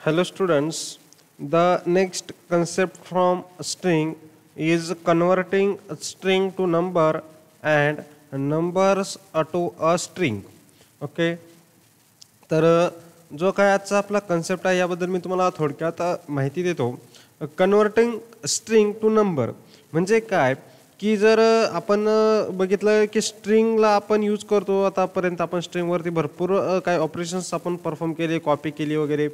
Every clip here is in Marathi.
Hello students, the next concept from string is converting a string to number and numbers to a string. Okay, तर जो काय आजचा आपला कन्सेप्ट आहे याबद्दल मी तुम्हाला थोडक्यात माहिती देतो. कन्वर्टिंग स्ट्रिंग टू नंबर म्हणजे काय की जर आपण बघितलं की स्ट्रिंगला आपण यूज करतो, आतापर्यंत आपण स्ट्रिंगवरती भरपूर काही ऑपरेशन्स आपण परफॉर्म केले, कॉपी केली वगैरे.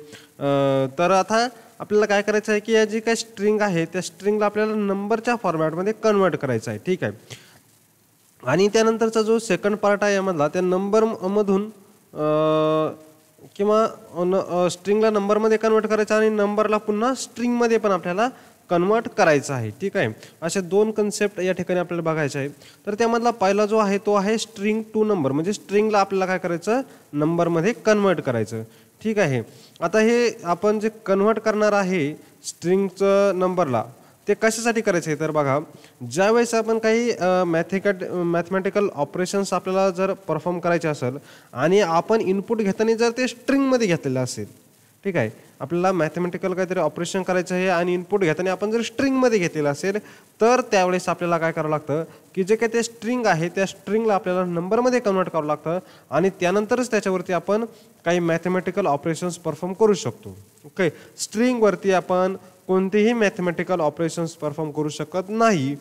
तर आता आपल्याला काय करायचं आहे की या जी काही स्ट्रिंग आहे त्या स्ट्रिंगला आपल्याला नंबरच्या फॉर्मॅटमध्ये कन्वर्ट करायचं आहे. ठीक आहे. आणि त्यानंतरचा जो सेकंड पार्ट आहे यामधला त्या नंबरमधून किंवा स्ट्रिंगला नंबरमध्ये कन्वर्ट करायचं आणि नंबरला पुन्हा स्ट्रिंगमध्ये पण आपल्याला कन्वर्ट करायचं आहे. ठीक आहे. असे दोन कन्सेप्ट या ठिकाणी आपल्याला बघायचे आहे. तर त्यामधला पहिला जो आहे तो आहे स्ट्रिंग टू नंबर, म्हणजे स्ट्रिंगला आपल्याला काय करायचं, नंबरमध्ये कन्वर्ट करायचं. ठीक आहे. आता हे आपण जे कन्वर्ट करणार आहे स्ट्रिंगचं नंबरला, ते कशासाठी करायचं आहे तर बघा, ज्यावेळेस आपण काही मॅथमॅटिकल ऑपरेशन्स आपल्याला जर परफॉर्म करायचे असेल आणि आपण इनपुट घेताना जर ते स्ट्रिंगमध्ये घेतलेलं असेल, ठीक आहे, आपल्याला मॅथमॅटिकल काहीतरी ऑपरेशन करायचं आहे आणि इनपुट घेताना आपण जर स्ट्रिंगमध्ये घेतलेलं असेल तर त्यावेळेस आपल्याला काय करावं लागतं की जे काही ते स्ट्रिंग आहे त्या स्ट्रिंगला आपल्याला नंबरमध्ये कन्वर्ट करावं लागतं आणि त्यानंतरच त्याच्यावरती आपण काही मॅथमॅटिकल ऑपरेशन्स परफॉर्म करू शकतो. ओके, स्ट्रिंगवरती आपण कोणतेही मॅथमॅटिकल ऑपरेशन्स परफॉर्म करू शकत नाही.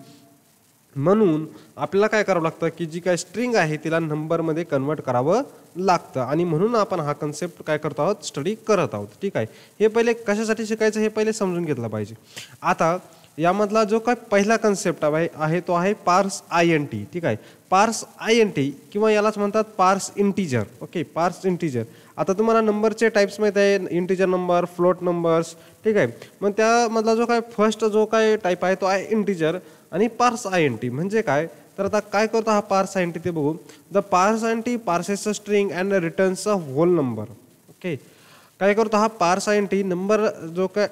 म्हणून आपल्याला काय करावं लागतं की जी काय स्ट्रिंग आहे तिला नंबरमध्ये कन्वर्ट करावं लागतं आणि म्हणून आपण हा कन्सेप्ट काय करतो आहोत, स्टडी करत आहोत. ठीक आहे. हे पहिले कशासाठी शिकायचं हे पहिले समजून घेतलं पाहिजे. आता यामधला जो काय पहिला कन्सेप्ट आहे तो आहे पार्स INT. ठीक आहे. पार्स INT किंवा यालाच म्हणतात पार्स इंटिजर. ओके, पार्स इंटिजर. आता तुम्हाला नंबरचे टाइप्स माहीत आहे, इंटिजर नंबर, फ्लोट नंबर्स. ठीक आहे. मग त्यामधला जो काय फर्स्ट जो काय टाईप आहे तो आहे इंटिजर आणि पार्स INT म्हणजे काय, तर आता काय करतो हा पार्स INT ते बघू. द पार्स INT purchase a string and returns a whole number. Okay, काय करतो हा पार्स INT नंबर जो काय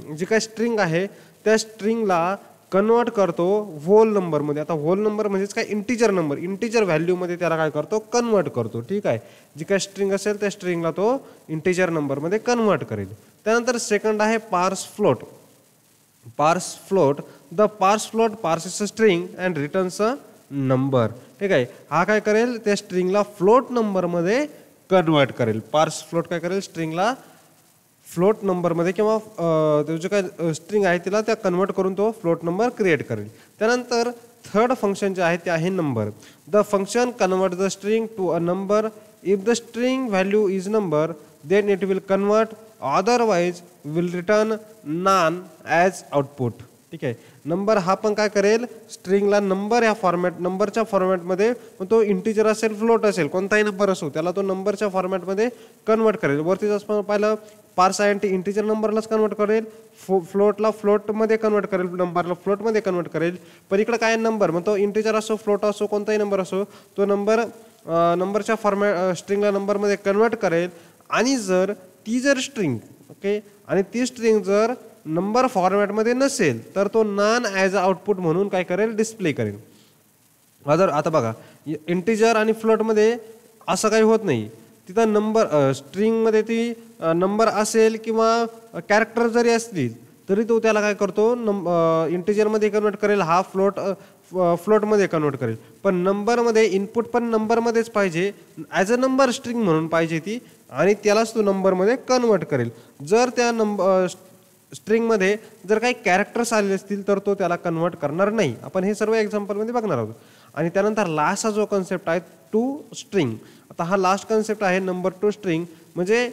जी काय स्ट्रिंग आहे त्या स्ट्रिंगला कन्वर्ट करतो होल नंबरमध्ये. आता होल नंबर म्हणजेच काय, इंटिजर नंबर, इंटिजर व्हॅल्यूमध्ये त्याला काय करतो, कन्वर्ट करतो. ठीक आहे. जी काय स्ट्रिंग असेल त्या स्ट्रिंगला तो इंटिजर नंबरमध्ये कन्वर्ट करेल. त्यानंतर सेकंड आहे पार्स फ्लोट. पार्स फ्लोट, द पार्स float purchase a string and returns a number. ठीक आहे. हा काय करेल, त्या स्ट्रिंगला फ्लोट नंबरमध्ये कन्वर्ट करेल. पार्स फ्लोट काय करेल, स्ट्रिंगला फ्लोट नंबरमध्ये किंवा जे काय स्ट्रिंग आहे तिला त्या कन्वर्ट करून तो फ्लोट नंबर क्रिएट करेल. त्यानंतर थर्ड फंक्शन जे आहे ते आहे number. The function convert the string to a number. If the string value is number then it will convert, otherwise will return none as output. ठीक आहे. नंबर हा पण काय करेल, स्ट्रिंगला नंबर या फॉर्मॅट, नंबरच्या फॉर्मॅटमध्ये, मग तो इंटिजर असेल, फ्लोट असेल, कोणताही नंबर असो, त्याला तो नंबरच्या फॉर्मॅटमध्ये कन्वर्ट करेल. वरतीच आपण पाहिलं पार्स INT इंटिजर नंबरलाच कन्वर्ट करेल, फ्लोटला फ्लोटमध्ये कन्वर्ट करेल, नंबरला फ्लोटमध्ये कन्वर्ट करेल. पण इकडे काय नंबर, मग तो इंटिजर असो, फ्लोट असो, कोणताही नंबर असो, तो नंबर नंबरच्या फॉर्मॅट स्ट्रिंगला नंबरमध्ये कन्वर्ट करेल. आणि जर स्ट्रिंग ओके आणि ती स्ट्रिंग जर नंबर फॉर्मॅटमध्ये नसेल तर तो नॉन ॲज अ आउटपुट म्हणून काय करेल, डिस्प्ले करेल. आता बघा, इंटिजर आणि फ्लोटमध्ये असं काही होत नाही. तिथं नंबर स्ट्रिंगमध्ये ती नंबर असेल किंवा कॅरेक्टर जरी असतील तरी तो त्याला काय करतो, इंटिजरमध्ये कन्वर्ट करेल, हा फ्लोटमध्ये कन्वर्ट करेल. पण नंबरमध्ये इनपुट पण नंबरमध्येच पाहिजे, ॲज अ नंबर स्ट्रिंग म्हणून पाहिजे ती, आणि त्यालाच तो नंबरमध्ये कन्वर्ट करेल. जर त्या स्ट्रिंगमध्ये जर काही कॅरेक्टर्स आलेले असतील तर तो त्याला कन्वर्ट करणार नाही. आपण हे सर्व एक्झाम्पलमध्ये बघणार आहोत. आणि त्यानंतर लास्टचा जो कन्सेप्ट आहे टू स्ट्रिंग. आता हा लास्ट कन्सेप्ट आहे नंबर टू स्ट्रिंग, म्हणजे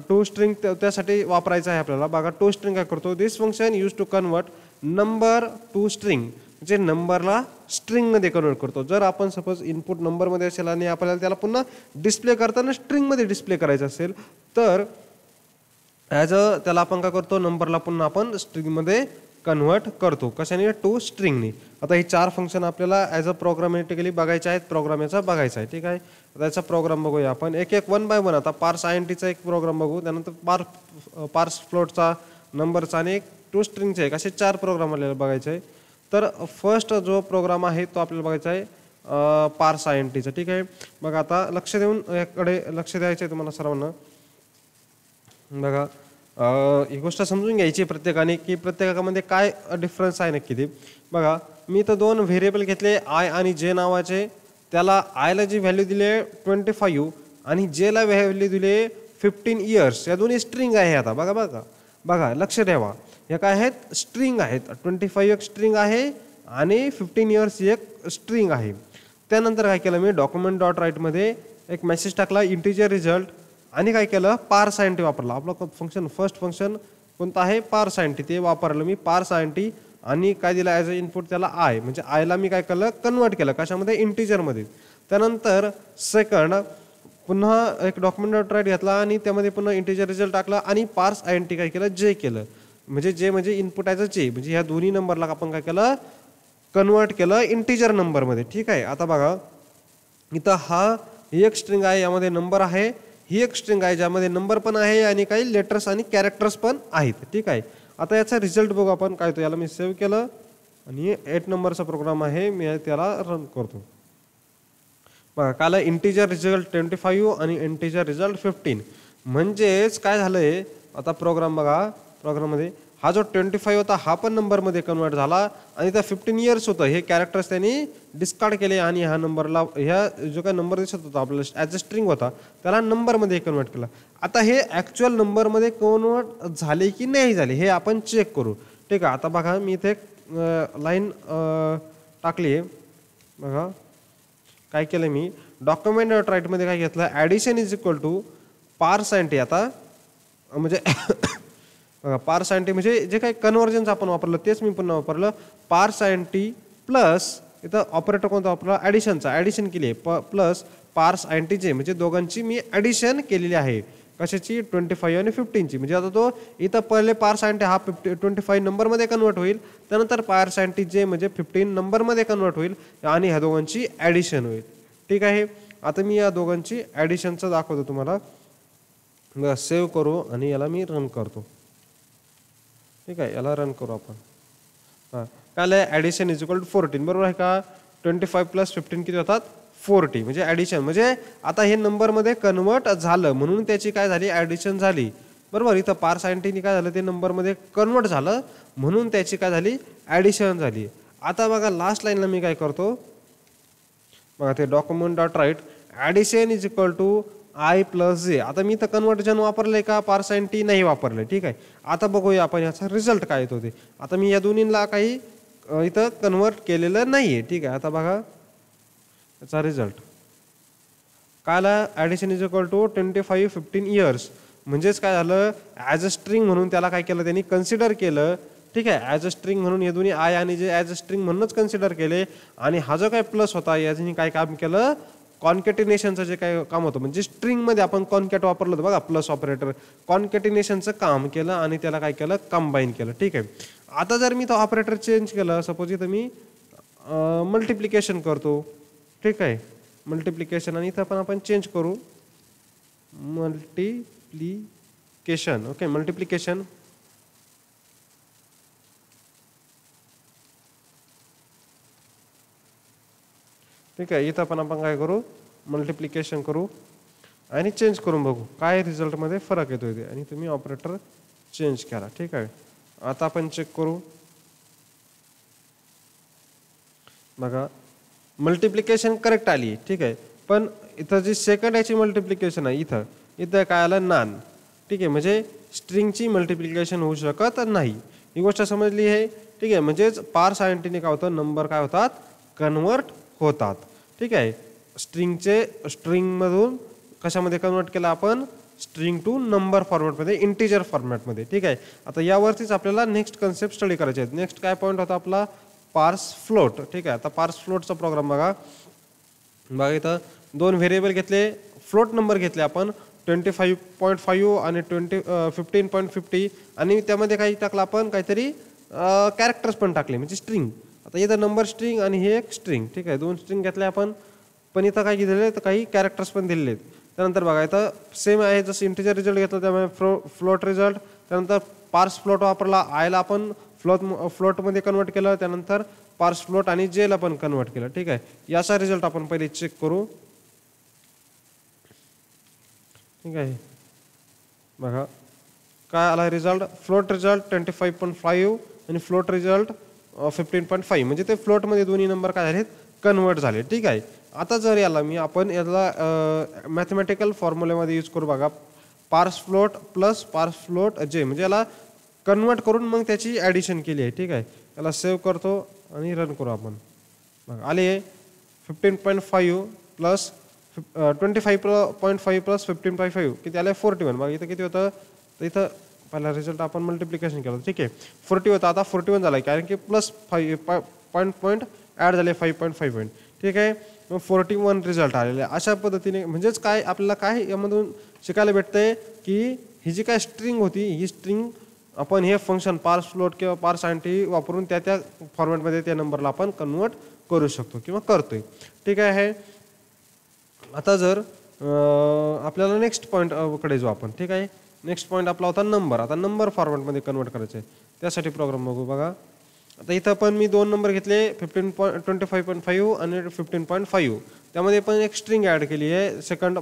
टू स्ट्रिंग त्यासाठी वापरायचं आहे आपल्याला. बघा, टू स्ट्रिंग काय करतो, this function use to convert number to string, म्हणजे नंबरला स्ट्रिंगमध्ये कन्वर्ट करतो. जर आपण सपोज इनपुट नंबरमध्ये असेल आणि आपल्याला त्याला पुन्हा डिस्प्ले करताना स्ट्रिंगमध्ये डिस्प्ले करायचं असेल तर त्याला आपण काय करतो, नंबरला पुन्हा आपण स्ट्रिंगमध्ये कन्वर्ट करतो. कशाने, टू स्ट्रिंगने. आता ही 4 फंक्शन आपल्याला ॲज अ प्रोग्रामॅटिकली बघायचे आहेत, प्रोग्राम याचा बघायचा आहे. ठीक आहे. त्याचा प्रोग्राम बघूया आपण एक एक 1 बाय 1. आता पार्स INTचा एक प्रोग्राम बघू, त्यानंतर पार्स फ्लोटचा, नंबरचा आणि एक टू स्ट्रिंगचा एक, असे 4 प्रोग्राम आपल्याला बघायचे आहे. तर फर्स्ट जो प्रोग्राम आहे तो आपल्याला बघायचा आहे पार्स INTचा. ठीक आहे. मग आता लक्ष देऊन याकडे लक्ष द्यायचं आहे तुम्हाला सर्वांना. बघा, ही गोष्ट समजून घ्यायची प्रत्येकाने की प्रत्येकामध्ये काय डिफरन्स आहे नक्की ते बघा. मी तर दोन व्हेरिएबल घेतले आय आणि जे नावाचे. त्याला आयला जी व्हॅल्यू दिली आहे 25 आणि जेला व्हॅल्यू दिली आहे 15 इयर्स. या दोन्ही स्ट्रिंग आहे. आता बघा बघा बघा लक्ष ठेवा, हे काय आहेत स्ट्रिंग आहेत. 25 एक स्ट्रिंग आहे आणि 15 इयर्स एक स्ट्रिंग आहे. त्यानंतर काय केलं मी डॉक्युमेंट डॉट राईटमध्ये एक मेसेज टाकला इंटिजर रिझल्ट आणि काय केलं पार्स आयएनटी वापरला. आपलं फंक्शन फर्स्ट फंक्शन कोणतं आहे पार्स आयएनटी ते वापरलं मी पार्स आयएनटी आणि काय दिलं ॲज अ इनपुट त्याला आय म्हणजे आयला मी काय केलं कन्वर्ट केलं कशामध्ये इंटिजरमध्ये. त्यानंतर सेकंड पुन्हा एक डॉक्युमेंट डॉट राईट घेतला आणि त्यामध्ये पुन्हा इंटिजर रिझल्ट टाकला आणि पार्स आयएनटी काय केलं जे केलं म्हणजे जे म्हणजे इनपुट ॲज अ जे म्हणजे ह्या दोन्ही नंबरला आपण काय केलं कन्वर्ट केलं इंटिजर नंबरमध्ये. ठीक आहे. आता बघा इथं हा ही एक स्ट्रिंग आहे यामध्ये नंबर आहे. ही एक स्ट्रिंग आहे ज्यामध्ये नंबर पण आहे आणि काही लेटर्स आणि कॅरेक्टर्स पण आहेत. ठीक आहे. आता याचा रिझल्ट बघू आपण काय तो. याला मी सेव्ह केलं आणि 8 नंबरचा प्रोग्राम आहे मी त्याला रन करतो. बघा काल इंटिजर रिझल्ट 25 आणि इंटिजर रिझल्ट 15 म्हणजेच काय झालंय आता प्रोग्राम बघा. प्रोग्राममध्ये हा जो 25 होता हा पण नंबरमध्ये कन्वर्ट झाला आणि त्या 15 इयर्स होतं हे कॅरेक्टर्स त्यांनी डिस्कार्ड केले आणि ह्या नंबरला ह्या जो काय नंबर दिसत होता आपल्याला ॲज अ स्ट्रिंग होता त्याला नंबरमध्ये कन्वर्ट केला. आता हे ॲक्च्युअल नंबरमध्ये कन्वर्ट झाले की नाही झाले हे आपण चेक करू. ठीक आहे. आता बघा मी इथे लाईन टाकली आहे बघा. काय केलं मी डॉक्युमेंट डॉट राईटमध्ये काय घेतलं ॲडिशन इज इक्वल टू पार्स आयएनटी. आता म्हणजे पार्स आयएनटी म्हणजे जे काही कन्व्हर्जन्स आपण वापरलं तेच मी पुन्हा वापरलं पार्स आयएनटी प्लस इथं ऑपरेटर कोणता वापरला ॲडिशनचा ॲडिशन केली आहे प्लस पार्स आयएनटी जे म्हणजे दोघांची मी ॲडिशन केलेली आहे कशाची 25 आणि 15ची. म्हणजे आता तो इथं पहिले पार्स आयएनटी हा 25 नंबरमध्ये कन्वर्ट होईल त्यानंतर पार्स आयएनटी जे म्हणजे 15 नंबरमध्ये कन्वर्ट होईल आणि ह्या दोघांची ॲडिशन होईल. ठीक आहे. आता मी या दोघांची ॲडिशनचं दाखवतो तुम्हाला. बघा सेव्ह करू आणि याला मी रन करतो. ठीक आहे. याला रन करू आपण. हां काय आहे ॲडिशन इज इक्वल टू 14 बरोबर आहे का. 25 प्लस 15 किती होतात 40 म्हणजे ॲडिशन म्हणजे आता हे नंबरमध्ये कन्वर्ट झालं म्हणून त्याची काय झाली ॲडिशन झाली बरोबर. इथं पार्स आयएनटीने काय झालं ते नंबरमध्ये कन्वर्ट झालं म्हणून त्याची काय झाली ॲडिशन झाली. आता बघा लास्ट लाईनला मी काय करतो बघा ते document dot write addition is equal to I plus J. आता मी तर कन्वर्जन वापरलंय का पार्स आयएनटी नाही वापरलंय. ठीक आहे. आता बघूया आपण याचा रिझल्ट काय येतो ते. आता मी या दोन्हीला काही इथं कन्वर्ट केलेलं नाहीये. ठीक आहे. आता बघा याचा रिझल्ट काय आला addition is equal to 25 15 years म्हणजेच काय झालं ॲज अ स्ट्रिंग म्हणून त्याला काय केलं त्यांनी कन्सिडर केलं. ठीक आहे. ॲज अ स्ट्रिंग म्हणून हे दोन्ही आय आणि जे ॲज अ स्ट्रिंग म्हणूनच कन्सिडर केले आणि हा जो काय प्लस होता याने काय काम केलं कॉन्कॅटिनेशनचं जे काय काम होतं म्हणजे स्ट्रिंगमध्ये आपण कॉन्कॅट वापरलं होतं बघा प्लस ऑपरेटर कॉन्कॅटिनेशनचं काम केलं आणि त्याला काय केलं कंबाईन केलं. ठीक आहे. आता जर मी तो ऑपरेटर चेंज केलं सपोज इथं मी मल्टिप्लिकेशन करतो. ठीक आहे. मल्टिप्लिकेशन आणि इथं पण आपण चेंज करू मल्टिप्लिकेशन. ओके मल्टिप्लिकेशन ठीक आहे. इथं पण आपण काय करू मल्टिप्लिकेशन करू आणि चेंज करून बघू काय रिझल्टमध्ये फरक येतो इथे आणि तुम्ही ऑपरेटर चेंज करा. ठीक आहे. आता आपण चेक करू बघा मल्टिप्लिकेशन करेक्ट आली. ठीक आहे. पण इथं जी सेकंड याची मल्टिप्लिकेशन आहे इथं काय आलं नान. ठीक आहे. म्हणजे स्ट्रिंगची मल्टिप्लिकेशन होऊ शकत नाही. ही गोष्ट समजली आहे. ठीक आहे. म्हणजेच पार्स आयएनटीने काय होतं नंबर काय होतात कन्वर्ट होतात. ठीक आहे. स्ट्रिंगमधून कशामध्ये कन्वर्ट केलं आपण स्ट्रिंग टू नंबर फॉर्मॅटमध्ये इंटिजर फॉर्मॅटमध्ये. ठीक आहे. आता यावरतीच आपल्याला नेक्स्ट कन्सेप्ट स्टडी करायचे आहेत. नेक्स्ट काय पॉईंट होता आपला पार्स फ्लोट. ठीक आहे. आता पार्स फ्लोटचा प्रोग्राम बघा. इथं दोन व्हेरिएबल घेतले फ्लोट नंबर घेतले आपण 25.5 आणि 15.50 आणि त्यामध्ये काही टाकलं आपण काहीतरी कॅरेक्टर्स पण टाकले म्हणजे स्ट्रिंग. आता इथं नंबर स्ट्रिंग आणि हे एक स्ट्रिंग. ठीक आहे. दोन स्ट्रिंग घेतले आपण पण इथं काय दिलेले तर काही कॅरेक्टर्स पण दिलेले आहेत. त्यानंतर बघा इथं सेम आहे जसं इंटिजर रिझल्ट घेतलं त्यामुळे फ्लोट रिझल्ट. त्यानंतर पार्स फ्लोट वापरला आयला आपण फ्लोटमध्ये कन्वर्ट केलं त्यानंतर पार्स फ्लोट आणि जेला पण कन्वर्ट केलं. ठीक आहे. याचा रिझल्ट आपण पहिले चेक करू. ठीक आहे. बघा काय आला रिझल्ट, फ्लोट रिझल्ट 25.5 आणि फ्लोट रिझल्ट 15.5, म्हणजे ते फ्लोटमध्ये दोन्ही नंबर काय झालेत, कन्वर्ट झाले. ठीक आहे. आता जर आपण याला मॅथमॅटिकल फॉर्म्युल्यामध्ये यूज करू बघा, पार्स फ्लोट प्लस पार्स फ्लोट जे, म्हणजे याला कन्वर्ट करून मग त्याची ॲडिशन केली आहे. ठीक आहे. याला सेव्ह करतो आणि रन करू आपण. बघा आले 15.5 प्लस 25.5 प्लस 15.5 किती आले 41. बघा इथं किती होतं, तर इथं पहिला रिझल्ट आपण मल्टिप्लिकेशन केलं. ठीक आहे. 40 होता, आता 41 झाला, कारण की प्लस 5 पॉईंट ॲड झाले 5.5 पॉईंट. ठीक आहे. मग 41 रिझल्ट आलेले. अशा पद्धतीने म्हणजेच काय आपल्याला काय यामधून शिकायला भेटतंय की ही जी काय स्ट्रिंग होती, ही स्ट्रिंग आपण हे फंक्शन पार्स फ्लोट किंवा पार्स अँटी वापरून त्या फॉर्मॅटमध्ये त्या नंबरला आपण कन्वर्ट करू शकतो किंवा करतोय. ठीक आहे. आता जर आपल्याला नेक्स्ट पॉईंट कडे जाऊ आपण. ठीक आहे. नेक्स्ट पॉईंट आपला होता नंबर. आता नंबर फॉर्मॅटमध्ये कन्वर्ट करायचं आहे, त्यासाठी प्रोग्राम बघू. बघा आता इथं पण मी दोन नंबर घेतले, 25.5 आणि 15.5. त्यामध्ये पण एक स्ट्रिंग ॲड केली आहे सेकंड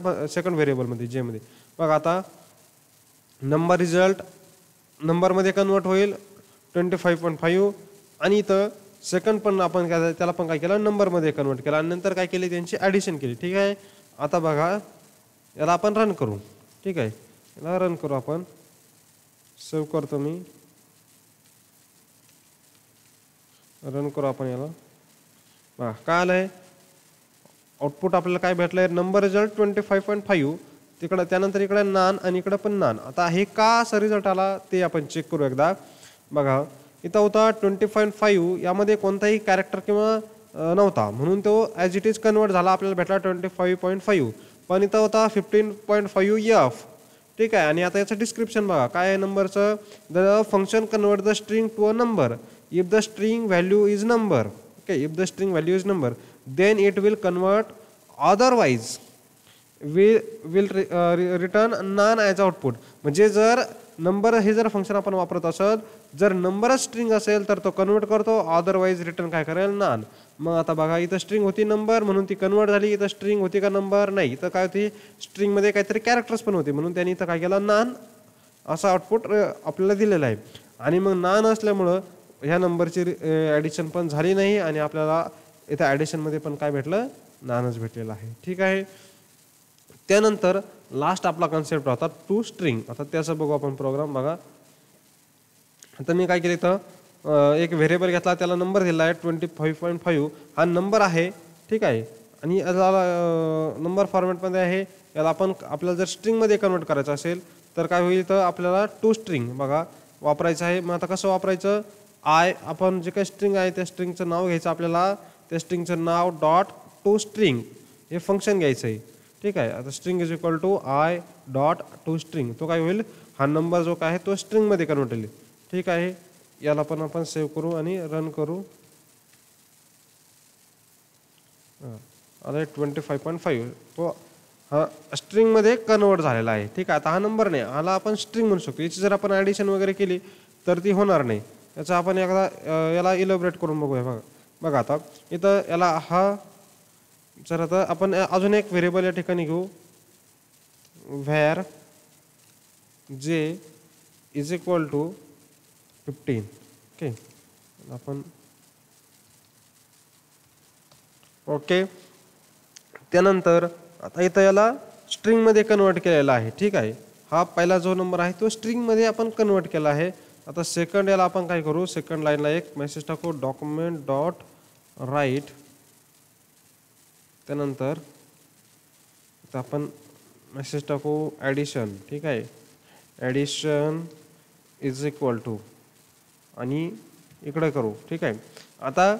व्हेरिएबलमध्ये जेमध्ये. बघा आता नंबर रिझल्ट नंबरमध्ये कन्वर्ट होईल 25.5 आणि इथं सेकंड पण आपण काय त्याला पण काय केलं, नंबरमध्ये कन्वर्ट केला आणि नंतर काय केली, त्यांची ॲडिशन केली. ठीक आहे. आता बघा याला आपण रन करू. ठीक आहे. याला रन करू आपण. सेव्ह करतो मी, रन करू आपण याला. बघा काय आलं आहे आउटपुट आपल्याला काय भेटलं आहे, नंबर रिझल्ट 25.5 तिकडं, त्यानंतर इकडे नान आणि इकडं पण नान. आता हे का असा रिझल्ट आला ते आपण चेक करू एकदा. बघा इथं होता 20.5, यामध्ये कोणताही कॅरेक्टर किंवा नव्हता, म्हणून तो ॲज इट इज कन्वर्ट झाला, आपल्याला भेटला 25.5. पण इथं होता 15.5 ठीक आहे. आणि आता याचं डिस्क्रिप्शन बघा काय आहे नंबरचं, the function convert the string to a number if the string value is number. Okay, if the string value is number then it will convert, otherwise will return none as output. म्हणजे जर नंबर हे जर फंक्शन आपण वापरत असेल, जर नंबरच स्ट्रिंग असेल तर तो कन्वर्ट करतो, अदरवाईज रिटर्न काय करेल, नॉन. मग आता बघा इथं स्ट्रिंग होती नंबर म्हणून ती कन्वर्ट झाली, इथं स्ट्रिंग होती का नंबर नाही, इथं काय होती स्ट्रिंगमध्ये काहीतरी कॅरेक्टर्स पण होते, म्हणून त्यांनी इथं काय केलं, नॉन असा आउटपुट आपल्याला दिलेला आहे. आणि मग नॉन असल्यामुळं ह्या नंबरची ॲडिशन पण झाली नाही आणि आपल्याला इथं ॲडिशनमध्ये पण काय भेटलं, नॉनच भेटलेलं आहे. ठीक आहे. त्यानंतर लास्ट आपला कन्सेप्ट होता टू स्ट्रिंग. आता त्याचं बघू आपण प्रोग्राम. बघा आता मी काय केलं, इथं एक व्हेरिएबल घेतला, त्याला नंबर दिला आहे 25.5. हा नंबर आहे. ठीक आहे. आणि याला नंबर फॉर्मॅटमध्ये आहे. याला आपण आपल्याला जर स्ट्रिंगमध्ये कन्वर्ट करायचं असेल तर काय होईल, तर आपल्याला टू स्ट्रिंग बघा वापरायचं आहे. मग आता कसं वापरायचं, आपण जे काही स्ट्रिंग आहे त्या स्ट्रिंगचं नाव घ्यायचं, आपल्याला त्या स्ट्रिंगचं नाव डॉट टू स्ट्रिंग हे फंक्शन घ्यायचं आहे. ठीक आहे. आता string is equal to I dot to string, तो काय होईल, हा नंबर जो काय आहे तो स्ट्रिंगमध्ये कन्वर्ट होईल. ठीक आहे. याला पण आपण सेव्ह करू आणि रन करू. आता 25.5 तो हा स्ट्रिंगमध्ये कन्वर्ट झालेला आहे. ठीक आहे. आता हा नंबर नाही, हाला आपण स्ट्रिंग म्हणू शकतो. याची जर आपण ॲडिशन वगैरे केली तर ती होणार नाही. याचा आपण एकदा याला इलॅबोरेट करून बघूया. बघा आता इथं याला हा, जर आता आपण अजून एक व्हेरिएबल या ठिकाणी घेऊ, व्हेअर जे इज इक्वल टू 15. ओके, आपण ओके. त्यानंतर आता इथं याला स्ट्रिंगमध्ये कन्वर्ट केलेला आहे. ठीक आहे. हा पहिला जो नंबर आहे तो स्ट्रिंगमध्ये आपण कन्वर्ट केला आहे. आता सेकंड याला आपण काय करू, सेकंड लाईनला एक मेसेज टाकू, डॉक्युमेंट डॉट राईट. त्यानंतर आता आपण मेसेज टाकू ॲडिशन. ठीक आहे. ॲडिशन इज इक्वल टू आणि इकडे करू. ठीक आहे. आता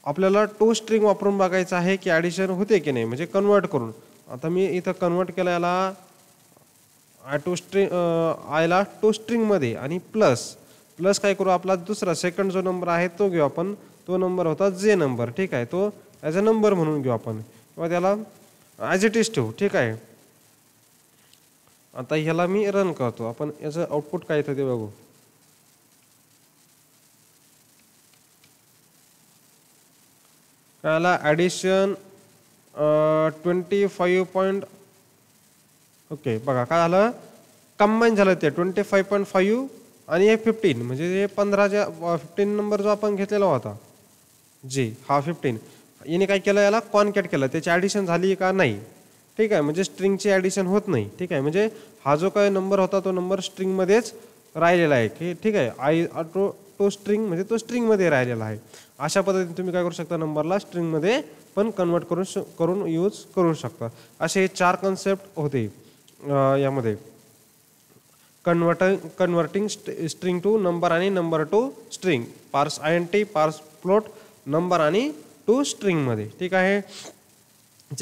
आपल्याला टू स्ट्रिंग वापरून बघायचं आहे की ॲडिशन होते की नाही, म्हणजे कन्वर्ट करून. आता मी इथं कन्वर्ट केलं याला आयला टू स्ट्रिंगमध्ये आणि प्लस काय करू, आपला दुसरा सेकंड जो नंबर आहे तो घेऊ आपण. तो नंबर होता जे नंबर. ठीक आहे. तो ॲज अ नंबर म्हणून घेऊ आपण किंवा त्याला ॲज इट इज ठेवू. ठीक आहे. आता ह्याला मी रन करतो. आपण याचं आउटपुट काय येतं ते बघू. याला ॲडिशन 25 ओके. बघा काय झालं, कंबाईन झालं ते 25.5 आणि हे 15 म्हणजे हे 15 नंबर जो आपण घेतलेला होता जी हा 15 याने काय केलं याला कॉन्कॅट केलं त्याची ॲडिशन झाली का नाही ठीक आहे म्हणजे स्ट्रिंगची ॲडिशन होत नाही ठीक आहे म्हणजे हा जो काही नंबर होता तो नंबर स्ट्रिंगमध्येच राहिलेला आहे की ठीक आहे तो स्ट्रिंग म्हणजे तो स्ट्रिंगमध्ये राहिलेला आहे अशा पद्धतीने तुम्ही काय करू शकता नंबरला स्ट्रिंगमध्ये पण कन्वर्ट करून यूज करू शकता असे हे 4 कन्सेप्ट होते यामध्ये कन्वर्टिंग स्ट्रिंग टू नंबर आणि नंबर टू स्ट्रिंग पार्स INT पार्स फ्लोट नंबर आणि टू स्ट्रिंगमध्ये ठीक आहे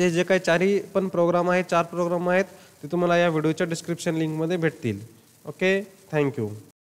जे काही 4ही पण प्रोग्राम आहेत 4 प्रोग्राम आहेत ते तुम्हाला या व्हिडिओच्या डिस्क्रिप्शन लिंकमध्ये भेटतील ओके थँक्यू